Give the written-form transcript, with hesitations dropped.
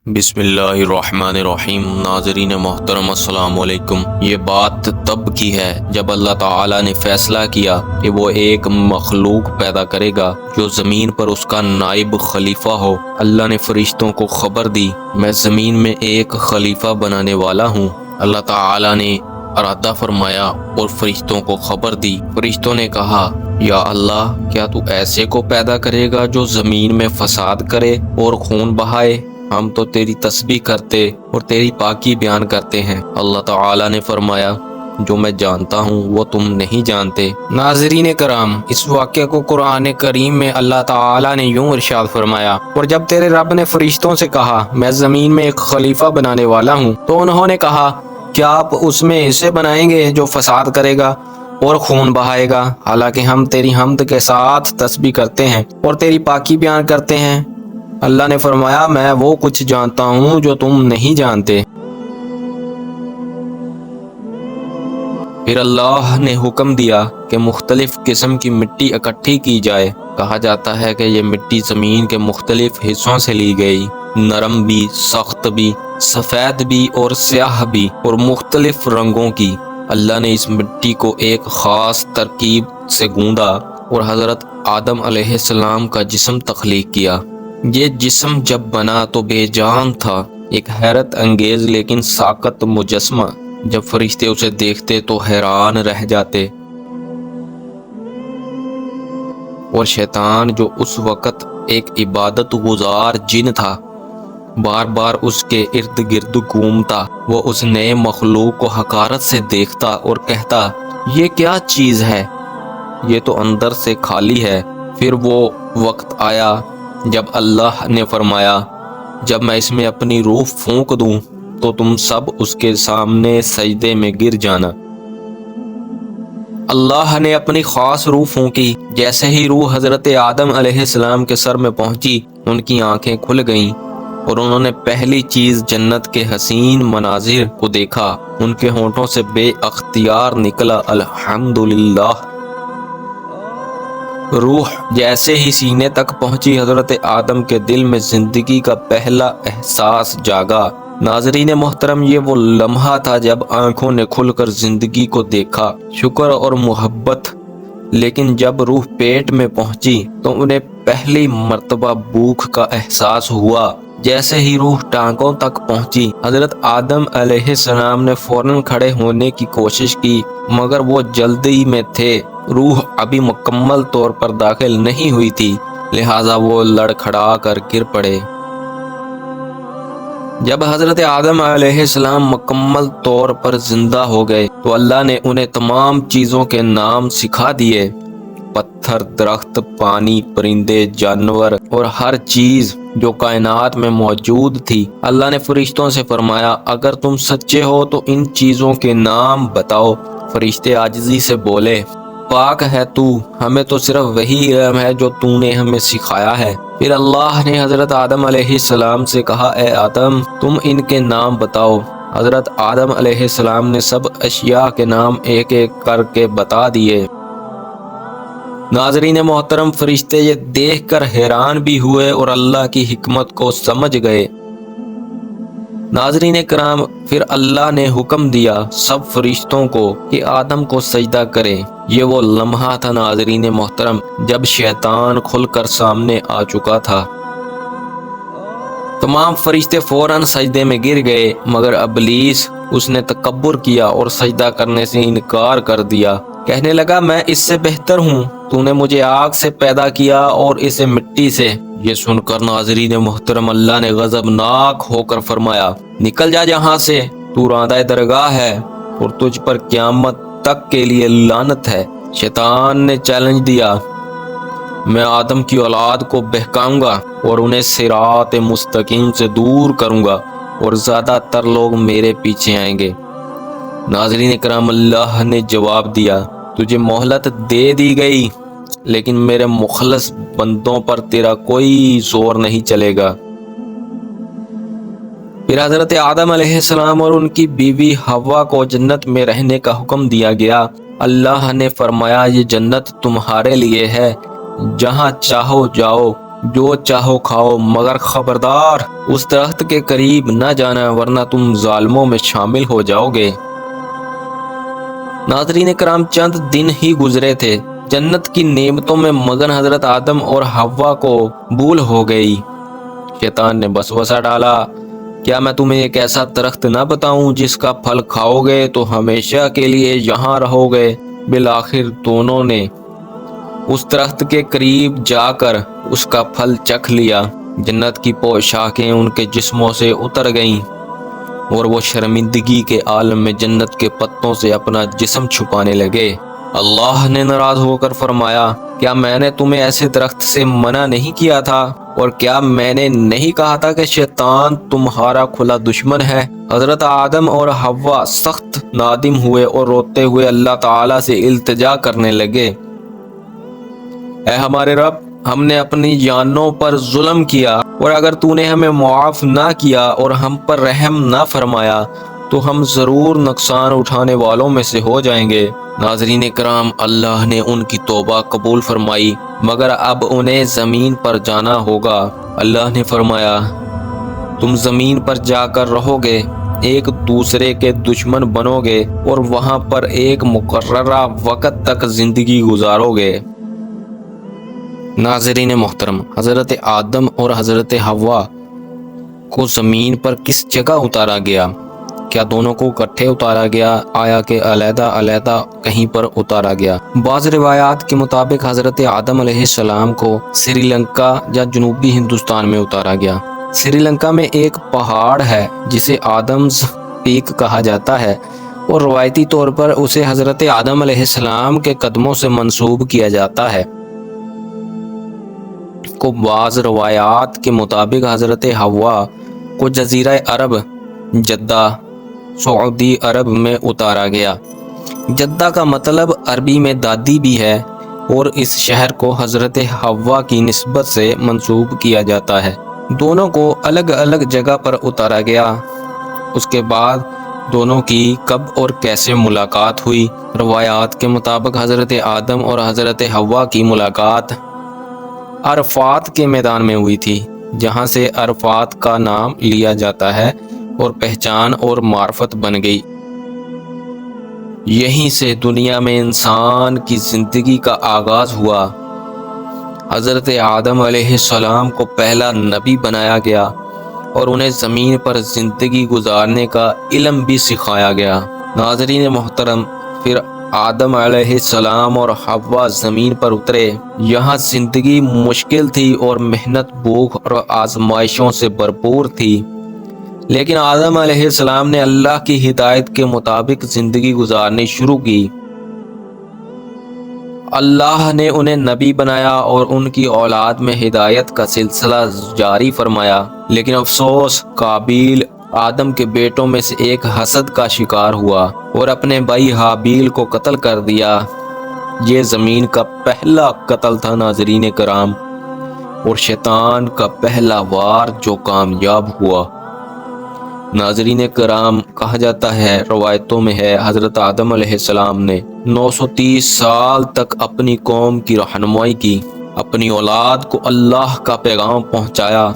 بسم اللہ الرحمن الرحیم۔ ناظرین محترم السلام علیکم۔ یہ بات تب کی ہے جب اللہ تعالیٰ نے فیصلہ کیا کہ وہ ایک مخلوق پیدا کرے گا جو زمین پر اس کا نائب خلیفہ ہو۔ اللہ نے فرشتوں کو خبر دی، میں زمین میں ایک خلیفہ بنانے والا ہوں۔ اللہ تعالیٰ نے ارادہ فرمایا اور فرشتوں کو خبر دی۔ فرشتوں نے کہا، یا اللہ، کیا تو ایسے کو پیدا کرے گا جو زمین میں فساد کرے اور خون بہائے؟ ہم تو تیری تسبیح کرتے اور تیری پاکی بیان کرتے ہیں۔ اللہ تعالیٰ نے فرمایا، جو میں جانتا ہوں وہ تم نہیں جانتے۔ ناظرین کرام، اس واقعے کو قرآن کریم میں اللہ تعالیٰ نے یوں ارشاد فرمایا، اور جب تیرے رب نے فرشتوں سے کہا میں زمین میں ایک خلیفہ بنانے والا ہوں، تو انہوں نے کہا، کیا آپ اس میں اسے بنائیں گے جو فساد کرے گا اور خون بہائے گا؟ حالانکہ ہم تیری حمد کے ساتھ تسبیح کرتے ہیں اور تیری پاکی بیان کرتے ہیں۔ اللہ نے فرمایا، میں وہ کچھ جانتا ہوں جو تم نہیں جانتے۔ پھر اللہ نے حکم دیا کہ مختلف قسم کی مٹی اکٹھی کی جائے۔ کہا جاتا ہے کہ یہ مٹی زمین کے مختلف حصوں سے لی گئی، نرم بھی، سخت بھی، سفید بھی اور سیاہ بھی، اور مختلف رنگوں کی۔ اللہ نے اس مٹی کو ایک خاص ترکیب سے گوندا اور حضرت آدم علیہ السلام کا جسم تخلیق کیا۔ یہ جسم جب بنا تو بے جان تھا، ایک حیرت انگیز لیکن ساکت مجسمہ۔ جب فرشتے اسے دیکھتے تو حیران رہ جاتے، اور شیطان جو اس وقت ایک عبادت گزار جن تھا، بار بار اس کے ارد گرد گھومتا۔ وہ اس نئے مخلوق کو حقارت سے دیکھتا اور کہتا، یہ کیا چیز ہے؟ یہ تو اندر سے خالی ہے۔ پھر وہ وقت آیا جب اللہ نے فرمایا، جب میں اس میں اپنی روح پھونک دوں تو تم سب اس کے سامنے سجدے میں گر جانا۔ اللہ نے اپنی خاص روح پھونکی۔ جیسے ہی روح حضرت آدم علیہ السلام کے سر میں پہنچی، ان کی آنکھیں کھل گئیں اور انہوں نے پہلی چیز جنت کے حسین مناظر کو دیکھا۔ ان کے ہونٹوں سے بے اختیار نکلا الحمدللہ۔ روح جیسے ہی سینے تک پہنچی، حضرت آدم کے دل میں زندگی کا پہلا احساس جاگا۔ ناظرین محترم، یہ وہ لمحہ تھا جب آنکھوں نے کھل کر زندگی کو دیکھا، شکر اور محبت۔ لیکن جب روح پیٹ میں پہنچی تو انہیں پہلی مرتبہ بھوک کا احساس ہوا۔ جیسے ہی روح ٹانگوں تک پہنچی، حضرت آدم علیہ السلام نے فوراً کھڑے ہونے کی کوشش کی، مگر وہ جلدی میں تھے۔ روح ابھی مکمل طور پر داخل نہیں ہوئی تھی، لہٰذا وہ لڑکھڑا کر گر پڑے۔ جب حضرت آدم علیہ السلام مکمل طور پر زندہ ہو گئے تو اللہ نے انہیں تمام چیزوں کے نام سکھا دیے۔ پتھر، درخت، پانی، پرندے، جانور اور ہر چیز جو کائنات میں موجود تھی۔ اللہ نے فرشتوں سے فرمایا، اگر تم سچے ہو تو ان چیزوں کے نام بتاؤ۔ فرشتے عاجزی سے بولے، پاک ہے تو، ہمیں تو صرف وہی علم ہے جو تو نے ہمیں سکھایا ہے۔ پھر اللہ نے حضرت آدم علیہ السلام سے کہا، اے آدم، تم ان کے نام بتاؤ۔ حضرت آدم علیہ السلام نے سب اشیاء کے نام ایک ایک کر کے بتا دیے۔ ناظرین محترم، فرشتے یہ دیکھ کر حیران بھی ہوئے اور اللہ کی حکمت کو سمجھ گئے۔ ناظرین کرام، پھر اللہ نے حکم دیا سب فرشتوں کو کہ آدم کو سجدہ کریں۔ یہ وہ لمحہ تھا ناظرین محترم جب شیطان کھل کر سامنے آ چکا تھا۔ تمام فرشتے فوراً سجدے میں گر گئے، مگر ابلیس، اس نے تکبر کیا اور سجدہ کرنے سے انکار کر دیا۔ کہنے لگا، میں اس سے بہتر ہوں، تو نے مجھے آگ سے پیدا کیا اور اسے مٹی سے۔ یہ سن کر ناظرین محترم اللہ نے غضبناک ہو کر فرمایا، نکل جا یہاں سے، تو راندہ درگاہ ہے اور تجھ پر قیامت تک کے لیے لعنت ہے۔ شیطان نے چیلنج دیا، میں آدم کی اولاد کو بہکاؤں گا اور انہیں صراط مستقیم سے دور کروں گا اور زیادہ تر لوگ میرے پیچھے آئیں گے۔ ناظرین کرام، اللہ نے جواب دیا، تجھے مہلت دے دی گئی، لیکن میرے مخلص بندوں پر تیرا کوئی زور نہیں چلے گا۔ پھر حضرت آدم علیہ السلام اور ان کی بیوی حوا کو جنت میں رہنے کا حکم دیا گیا۔ اللہ نے فرمایا، یہ جنت تمہارے لیے ہے، جہاں چاہو جاؤ جو چاہو کھاؤ مگر خبردار اس درخت کے قریب نہ جانا ورنہ تم ظالموں میں شامل ہو جاؤ گے۔ ناظرین کرام، چند دن ہی گزرے تھے، جنت کی نعمتوں میں مگن حضرت آدم اور حوا کو بھول ہو گئی۔ شیطان نے وسوسہ ڈالا، کیا میں تمہیں ایک ایسا درخت نہ بتاؤں جس کا پھل کھاؤ گے تو ہمیشہ کے لیے یہاں رہو گے؟ بالآخر دونوں نے اس درخت کے قریب جا کر اس کا پھل چکھ لیا۔ جنت کی پوشاکیں ان کے جسموں سے اتر گئیں اور وہ شرمندگی کے عالم میں جنت کے پتوں سے اپنا جسم چھپانے لگے۔ اللہ نے ناراض ہو کر فرمایا، کیا میں نے تمہیں ایسے درخت سے منع نہیں کیا تھا؟ اور کیا میں نے نہیں کہا تھا کہ شیطان تمہارا کھلا دشمن ہے؟ حضرت آدم اور حوا سخت نادم ہوئے اور روتے ہوئے اللہ تعالیٰ سے التجا کرنے لگے، اے ہمارے رب، ہم نے اپنی جانوں پر ظلم کیا، اور اگر تو نے ہمیں معاف نہ کیا اور ہم پر رحم نہ فرمایا تو ہم ضرور نقصان اٹھانے والوں میں سے ہو جائیں گے۔ ناظرین کرام، اللہ نے ان کی توبہ قبول فرمائی، مگر اب انہیں زمین پر جانا ہوگا۔ اللہ نے فرمایا، تم زمین پر جا کر رہو گے، ایک دوسرے کے دشمن بنو گے اور وہاں پر ایک مقررہ وقت تک زندگی گزارو گے۔ ناظرین محترم، حضرت آدم اور حضرت حوا کو زمین پر کس جگہ اتارا گیا؟ کیا دونوں کو اکٹھے اتارا گیا؟ آیا کہ علیحدہ علیحدہ کہیں پر اتارا گیا؟ بعض روایات کے مطابق حضرت آدم علیہ السلام کو سری لنکا یا جنوبی ہندوستان میں اتارا گیا۔ سری لنکا میں ایک پہاڑ ہے جسے آدمز پیک کہا جاتا ہے، اور روایتی طور پر اسے حضرت آدم علیہ السلام کے قدموں سے منسوب کیا جاتا ہے۔ بعض روایات کے مطابق حضرت حوا کو جزیرہ عرب جدہ سعودی عرب میں اتارا گیا۔ جدہ کا مطلب عربی میں دادی بھی ہے، اور اس شہر کو حضرت حوا کی نسبت سے منسوب کیا جاتا ہے۔ دونوں کو الگ الگ جگہ پر اتارا گیا۔ اس کے بعد دونوں کی کب اور کیسے ملاقات ہوئی؟ روایات کے مطابق حضرت آدم اور حضرت حوا کی ملاقات عرفات کے میدان میں ہوئی تھی، جہاں سے عرفات کا نام لیا جاتا ہے اور پہچان اور معرفت بن گئی۔ یہیں سے دنیا میں انسان کی زندگی کا آغاز ہوا۔ حضرت آدم علیہ السلام کو پہلا نبی بنایا گیا اور انہیں زمین پر زندگی گزارنے کا علم بھی سکھایا گیا۔ ناظرین محترم، پھر آدم علیہ السلام اور حوا زمین پر اترے۔ یہاں زندگی مشکل تھی اور محنت، بھوک اور آزمائشوں سے بھرپور تھی، لیکن آدم علیہ السلام نے اللہ کی ہدایت کے مطابق زندگی گزارنی شروع کی۔ اللہ نے انہیں نبی بنایا اور ان کی اولاد میں ہدایت کا سلسلہ جاری فرمایا، لیکن افسوس، قابیل آدم کے بیٹوں میں سے ایک حسد کا شکار ہوا اور اپنے بھائی حابیل کو قتل کر دیا۔ یہ زمین کا پہلا قتل تھا ناظرین کرام، اور شیطان کا پہلا وار جو کامیاب ہوا۔ ناظرین کرام، کہا جاتا ہے، روایتوں میں ہے، حضرت آدم علیہ السلام نے 930 سال تک اپنی قوم کی رہنمائی کی، اپنی اولاد کو اللہ کا پیغام پہنچایا۔